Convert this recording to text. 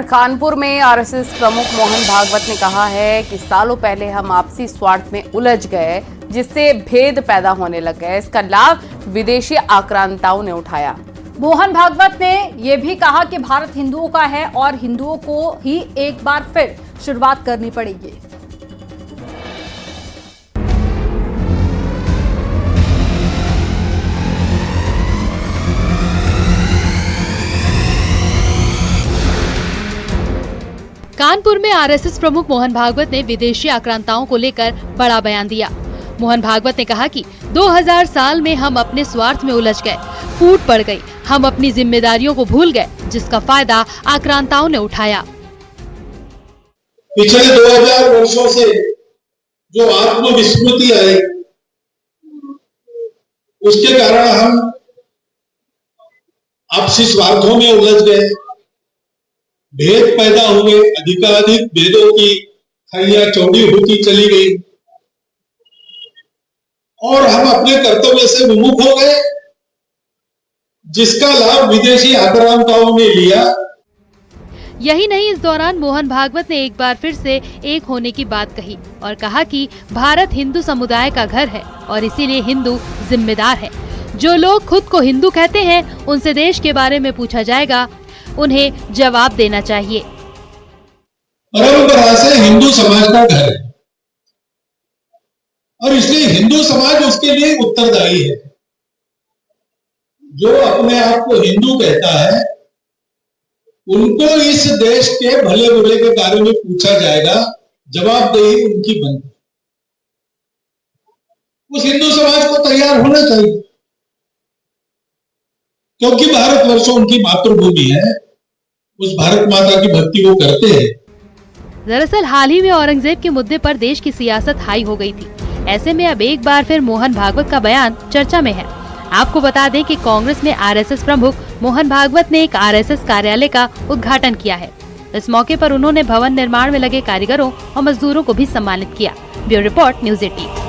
कानपुर में आरएसएस प्रमुख मोहन भागवत ने कहा है कि सालों पहले हम आपसी स्वार्थ में उलझ गए, जिससे भेद पैदा होने लग गए। इसका लाभ विदेशी आक्रांताओं ने उठाया। मोहन भागवत ने यह भी कहा कि भारत हिंदुओं का है और हिंदुओं को ही एक बार फिर शुरुआत करनी पड़ेगी। कानपुर में आरएसएस प्रमुख मोहन भागवत ने विदेशी आक्रांताओं को लेकर बड़ा बयान दिया। मोहन भागवत ने कहा कि 2000 साल में हम अपने स्वार्थ में उलझ गए, फूट पड़ गई, हम अपनी जिम्मेदारियों को भूल गए, जिसका फायदा आक्रांताओं ने उठाया। पिछले 2000 वर्षों से जो आत्मविस्मृति आई, उसके कारण हम आपसी स्वार्थों में उलझ गए, भेद पैदा हुए, अधिकाधिक भेदों की खाइयां चौड़ी होती चली गई और हम अपने कर्तव्य से विमुख हो गए, जिसका लाभ विदेशी आक्रांताओं ने लिया। यही नहीं, इस दौरान मोहन भागवत ने एक बार फिर से एक होने की बात कही और कहा कि भारत हिंदू समुदाय का घर है और इसीलिए हिंदू जिम्मेदार है। जो लोग खुद को हिंदू कहते हैं, उनसे देश के बारे में पूछा जाएगा, उन्हें जवाब देना चाहिए। परंपरा से हिंदू समाज का घर है और इसलिए हिंदू समाज उसके लिए उत्तरदायी है। जो अपने आप को हिंदू कहता है, उनको इस देश के भले बुरे के बारे में पूछा जाएगा, जवाबदेही उनकी बनती। उस हिंदू समाज को तैयार होना चाहिए, क्योंकि भारतवर्ष उनकी मातृभूमि है, उस भारत माता की भक्ति वो करते हैं। दरअसल हाल ही में औरंगजेब के मुद्दे पर देश की सियासत हाई हो गई थी। ऐसे में अब एक बार फिर मोहन भागवत का बयान चर्चा में है। आपको बता दें कि कांग्रेस में आरएसएस प्रमुख मोहन भागवत ने एक आरएसएस कार्यालय का उद्घाटन किया है। इस मौके पर उन्होंने भवन निर्माण में लगे कारीगरों और मजदूरों को भी सम्मानित किया। Bureau report, news 18।